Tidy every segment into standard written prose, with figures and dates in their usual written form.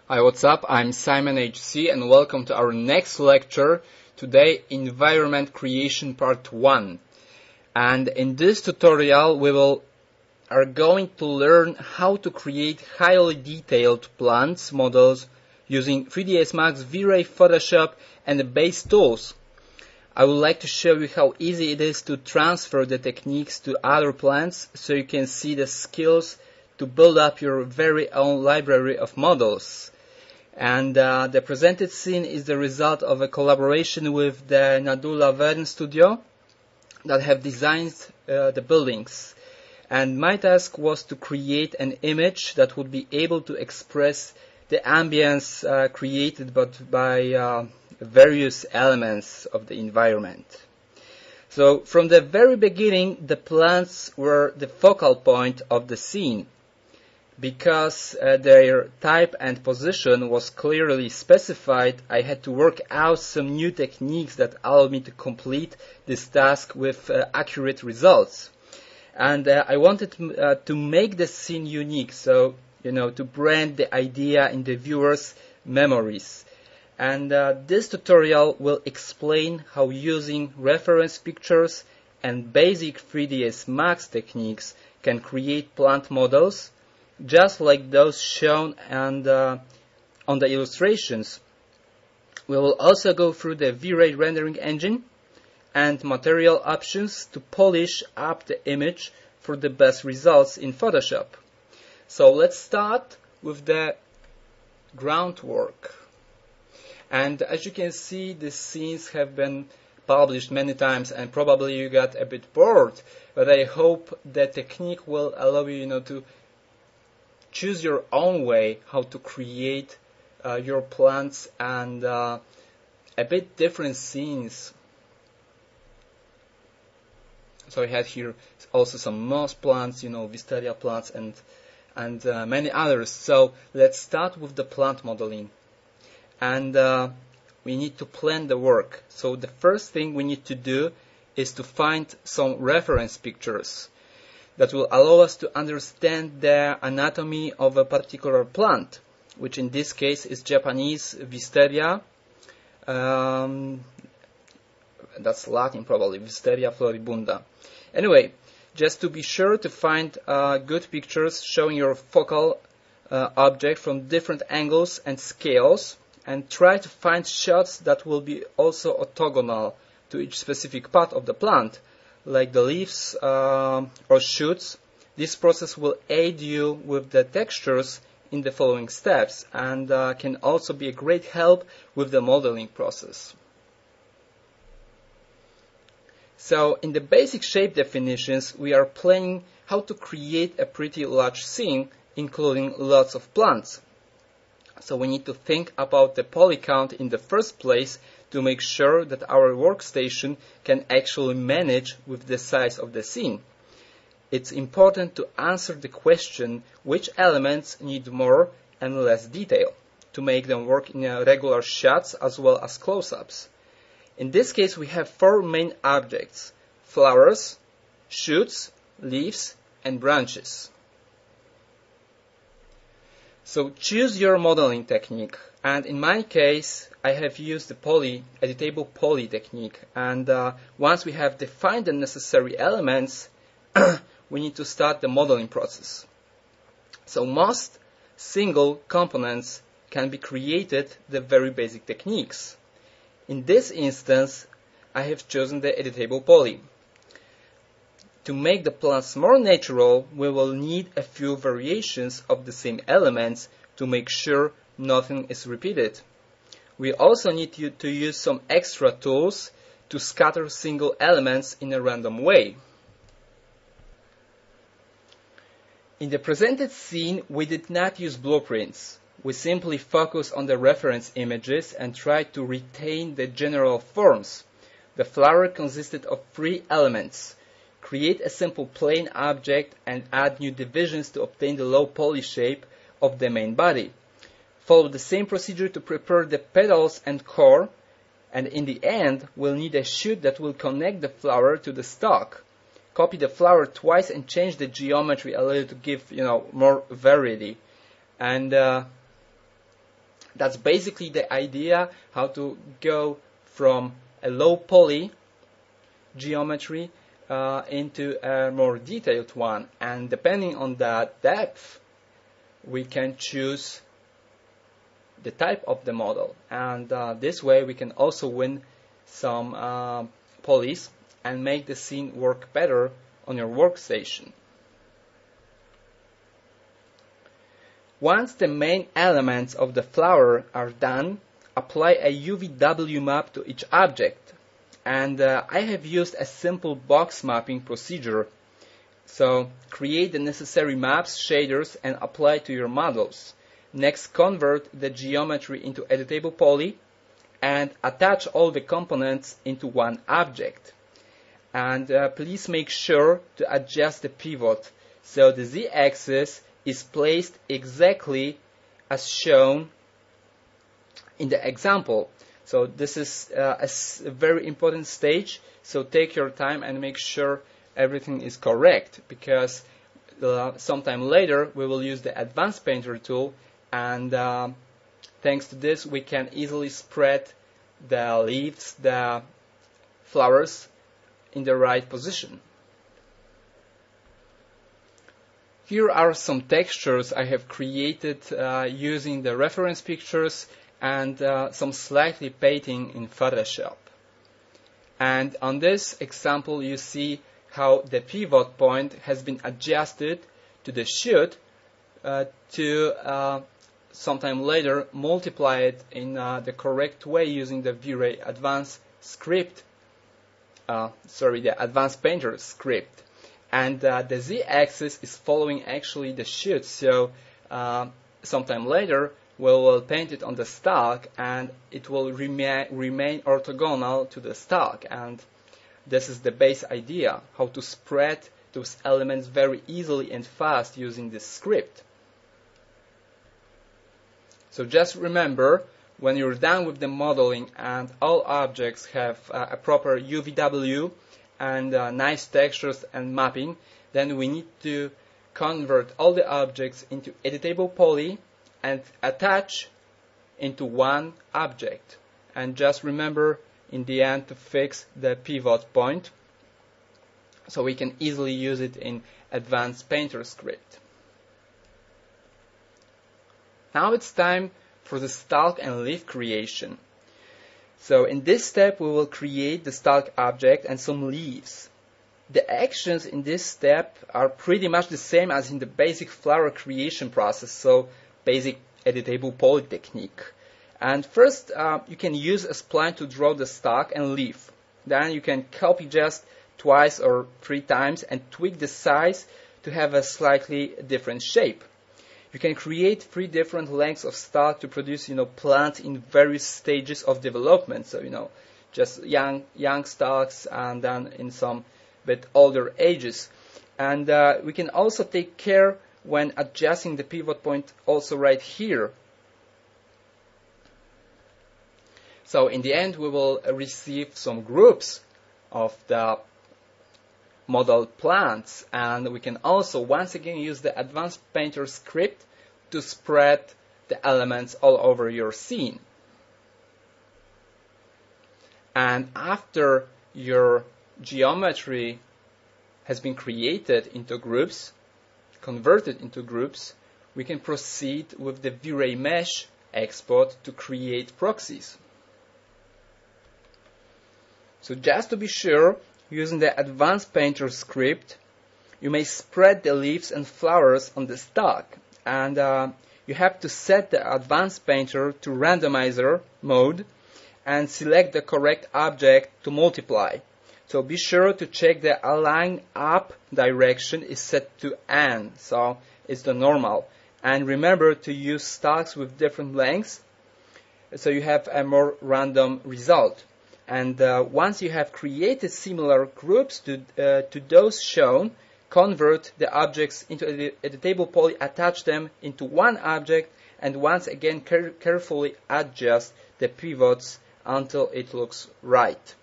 Hi, what's up? I'm Simon HC and welcome to our next lecture. Today, Environment Creation Part 1. And in this tutorial, we are going to learn how to create highly detailed plants models using 3ds Max, V-Ray, Photoshop, and the base tools. I would like to show you how easy it is to transfer the techniques to other plants so you can see the skills to build up your very own library of models. And the presented scene is the result of a collaboration with the Nadula Verne studio that have designed the buildings. And my task was to create an image that would be able to express the ambience created by various elements of the environment. So from the very beginning, the plants were the focal point of the scene. Because their type and position was clearly specified, I had to work out some new techniques that allowed me to complete this task with accurate results. And I wanted to make the scene unique, so to brand the idea in the viewer's memories. And this tutorial will explain how using reference pictures and basic 3ds Max techniques can create plant models just like those shown on the illustrations. We will also go through the V-Ray rendering engine and material options to polish up the image for the best results in Photoshop. So let's start with the groundwork. And as you can see, the scenes have been published many times and probably you got a bit bored, but I hope the technique will allow you, to choose your own way how to create your plants and a bit different scenes. So I had here also some moss plants, wisteria plants and many others. So let's start with the plant modeling. And we need to plan the work. So the first thing we need to do is to find some reference pictures that will allow us to understand the anatomy of a particular plant, which in this case is Japanese wisteria. That's Latin probably, Wisteria floribunda. Anyway, just to be sure to find good pictures showing your focal object from different angles and scales, and try to find shots that will be also orthogonal to each specific part of the plant, like the leaves or shoots. This process will aid you with the textures in the following steps and can also be a great help with the modeling process. So in the basic shape definitions, we are planning how to create a pretty large scene, including lots of plants. So we need to think about the poly count in the first place to make sure that our workstation can actually manage with the size of the scene. It's important to answer the question which elements need more and less detail to make them work in regular shots as well as close-ups. In this case, we have 4 main objects: flowers, shoots, leaves, and branches. So choose your modeling technique, and in my case I have used the editable poly technique, and once we have defined the necessary elements we need to start the modeling process. So most single components can be created the very basic techniques. In this instance I have chosen the editable poly. To make the plants more natural, we will need a few variations of the same elements to make sure nothing is repeated. We also need to use some extra tools to scatter single elements in a random way. In the presented scene, we did not use blueprints. We simply focused on the reference images and tried to retain the general forms. The flower consisted of 3 elements. Create a simple plane object and add new divisions to obtain the low poly shape of the main body. Follow the same procedure to prepare the petals and core, and in the end we'll need a shoot that will connect the flower to the stalk. Copy the flower twice and change the geometry a little to give more variety. And That's basically the idea, how to go from a low poly geometry into a more detailed one, and depending on that depth we can choose the type of the model, and this way we can also win some polys and make the scene work better on your workstation. Once the main elements of the flower are done, apply a UVW map to each object. And I have used a simple box mapping procedure. So create the necessary maps, shaders, and apply to your models. Next, convert the geometry into editable poly and attach all the components into one object. And please make sure to adjust the pivot so the z-axis is placed exactly as shown in the example. So this is a very important stage, so take your time and make sure everything is correct, because sometime later we will use the Advanced Painter tool, and thanks to this we can easily spread the leaves, the flowers in the right position. Here are some textures I have created using the reference pictures and some slightly painting in Photoshop. And on this example you see how the pivot point has been adjusted to the shoot to sometime later multiply it in the correct way using the V-Ray Advanced script, the Advanced Painter script. And the z-axis is following actually the shoot, so sometime later we will paint it on the stock and it will remain orthogonal to the stock. And this is the base idea, how to spread those elements very easily and fast using this script. So just remember, when you're done with the modeling and all objects have a proper UVW and nice textures and mapping, then we need to convert all the objects into editable poly and attach into one object. And just remember in the end to fix the pivot point so we can easily use it in Advanced Painter script. Now it's time for the stalk and leaf creation. So in this step we will create the stalk object and some leaves. The actions in this step are pretty much the same as in the basic flower creation process, so basic editable poly technique. And first you can use a spline to draw the stalk and leaf. Then you can copy just twice or 3 times and tweak the size to have a slightly different shape. You can create 3 different lengths of stalk to produce, plants in various stages of development. So, just young stalks and then in some bit older ages. And we can also take care when adjusting the pivot point also right here. So in the end we will receive some groups of the model plants, and we can also once again use the Advanced Painter script to spread the elements all over your scene. And after your geometry has been created into groups, converted into groups, we can proceed with the V-Ray Mesh export to create proxies. So just to be sure, using the Advanced Painter script, you may spread the leaves and flowers on the stalk, and you have to set the Advanced Painter to randomizer mode and select the correct object to multiply. So be sure to check the align up direction is set to N, so it's the normal. And remember to use stalks with different lengths so you have a more random result. And once you have created similar groups to those shown, convert the objects into editable poly, attach them into one object, and once again carefully adjust the pivots until it looks right.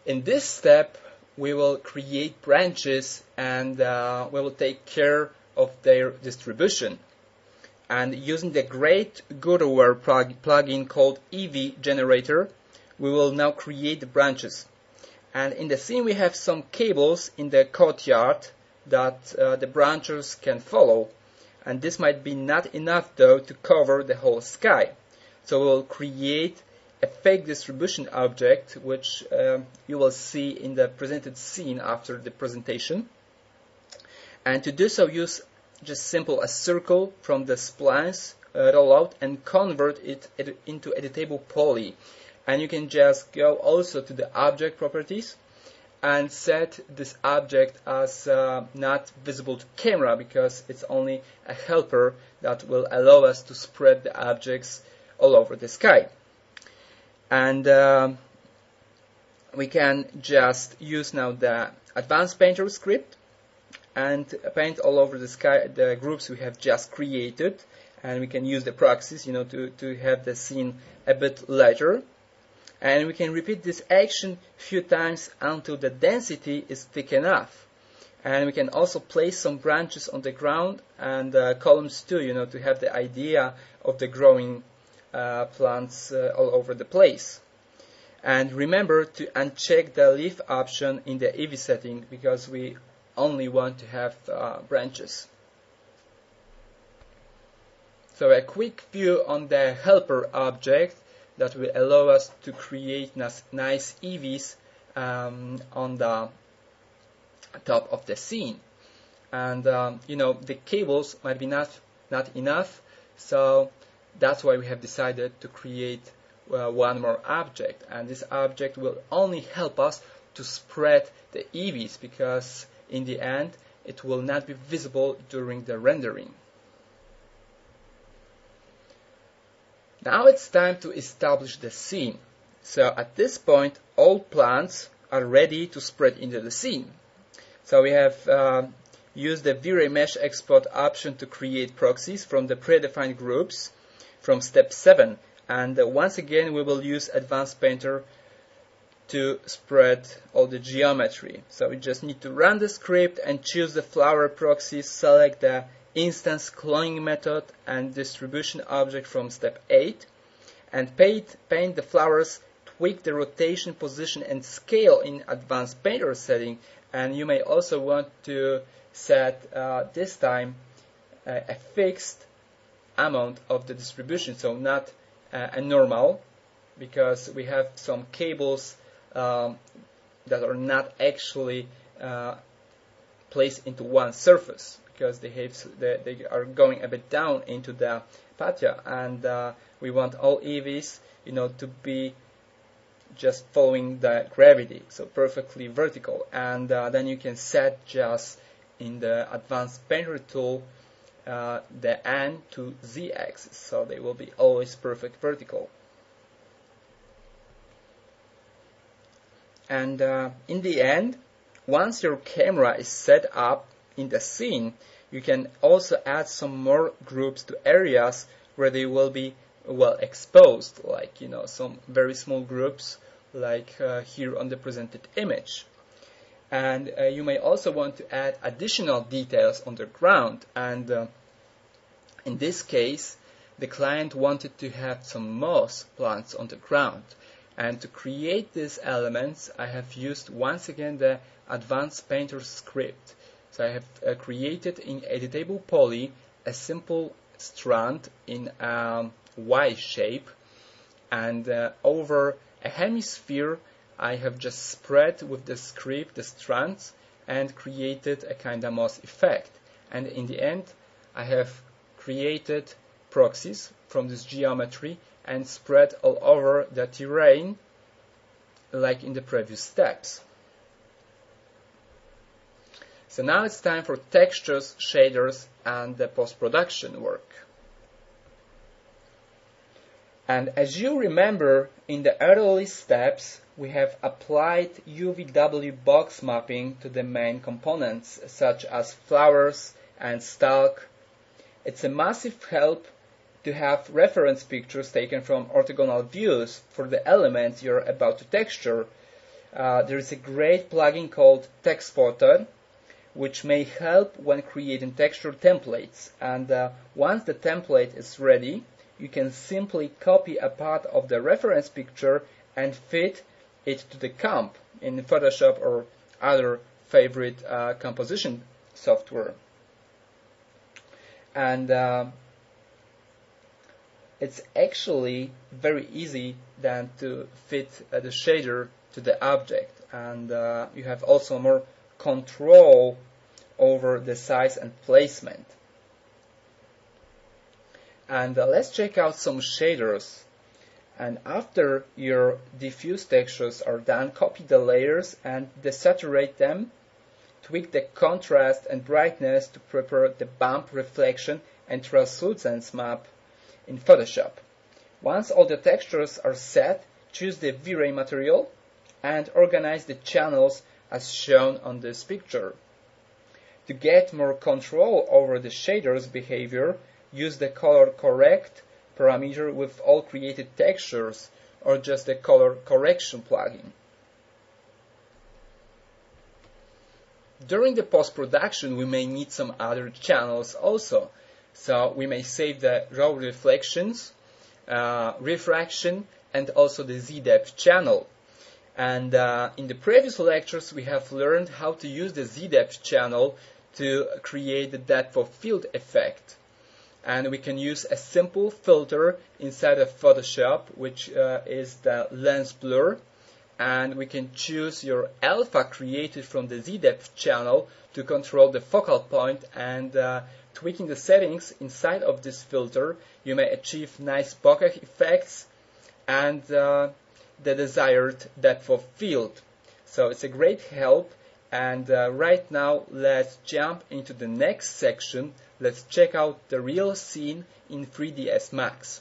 In this step, we will create branches and we will take care of their distribution. And using the great Gutenberg plugin called EV Generator, we will now create the branches. And in the scene we have some cables in the courtyard that the branches can follow. And this might be not enough though to cover the whole sky. So we'll create a fake distribution object, which you will see in the presented scene after the presentation. And to do so, use just simple a circle from the splines rollout and convert it into editable poly. And you can just go also to the object properties and set this object as not visible to camera, because it's only a helper that will allow us to spread the objects all over the sky. And we can just use now the Advanced Painter script and paint all over the sky the groups we have just created. And we can use the proxies, to have the scene a bit later. And we can repeat this action a few times until the density is thick enough. And we can also place some branches on the ground and columns too, to have the idea of the growing plants all over the place. And remember to uncheck the leaf option in the EV setting, because we only want to have branches. So a quick view on the helper object that will allow us to create nice EVs on the top of the scene. And the cables might be not enough, so that's why we have decided to create one more object. And this object will only help us to spread the EVs, because in the end it will not be visible during the rendering. Now it's time to establish the scene. So at this point all plants are ready to spread into the scene. So we have used the V-Ray Mesh Export option to create proxies from the predefined groups from step 7. And once again we will use Advanced Painter to spread all the geometry. So we just need to run the script and choose the flower proxy, select the instance cloning method and distribution object from step 8, and paint the flowers, tweak the rotation, position and scale in Advanced Painter setting. And you may also want to set this time a fixed amount of the distribution, so not a normal, because we have some cables that are not actually placed into one surface, because they are going a bit down into the patio, and we want all EVs to be just following the gravity, so perfectly vertical. And then you can set just in the Advanced Painter tool the N to Z axis, so they will be always perfect vertical. And in the end, once your camera is set up in the scene, you can also add some more groups to areas where they will be well exposed, like some very small groups, like here on the presented image. And you may also want to add additional details on the ground. And in this case, the client wanted to have some moss plants on the ground. And to create these elements, I have used once again the Advanced Painter script. So I have created in editable poly a simple strand in Y shape, and over a hemisphere I have just spread with the script the strands and created a kind of moss effect. And in the end I have created proxies from this geometry and spread all over the terrain like in the previous steps. So now it's time for textures, shaders and the post-production work. And as you remember, in the early steps we have applied UVW box mapping to the main components such as flowers and stalk. It's a massive help to have reference pictures taken from orthogonal views for the elements you're about to texture. There is a great plugin called Textporter, which may help when creating texture templates. And once the template is ready, you can simply copy a part of the reference picture and fit it to the comp in Photoshop or other favorite composition software. And it's actually very easy then to fit the shader to the object, and you have also more control over the size and placement. And let's check out some shaders. And after your diffuse textures are done, copy the layers and desaturate them. Tweak the contrast and brightness to prepare the bump, reflection, and translucence map in Photoshop. Once all the textures are set, choose the V-Ray material and organize the channels as shown on this picture. To get more control over the shader's behavior, use the color correct parameter with all created textures or just the color correction plugin. During the post-production, we may need some other channels also. So we may save the raw reflections, refraction, and also the Z-depth channel. And in the previous lectures, we have learned how to use the Z-depth channel to create the depth of field effect. And we can use a simple filter inside of Photoshop, which is the lens blur. And we can choose your alpha created from the Z-depth channel to control the focal point, and tweaking the settings inside of this filter, you may achieve nice bokeh effects and the desired depth of field. So it's a great help. And right now, let's jump into the next section. Let's check out the real scene in 3ds Max.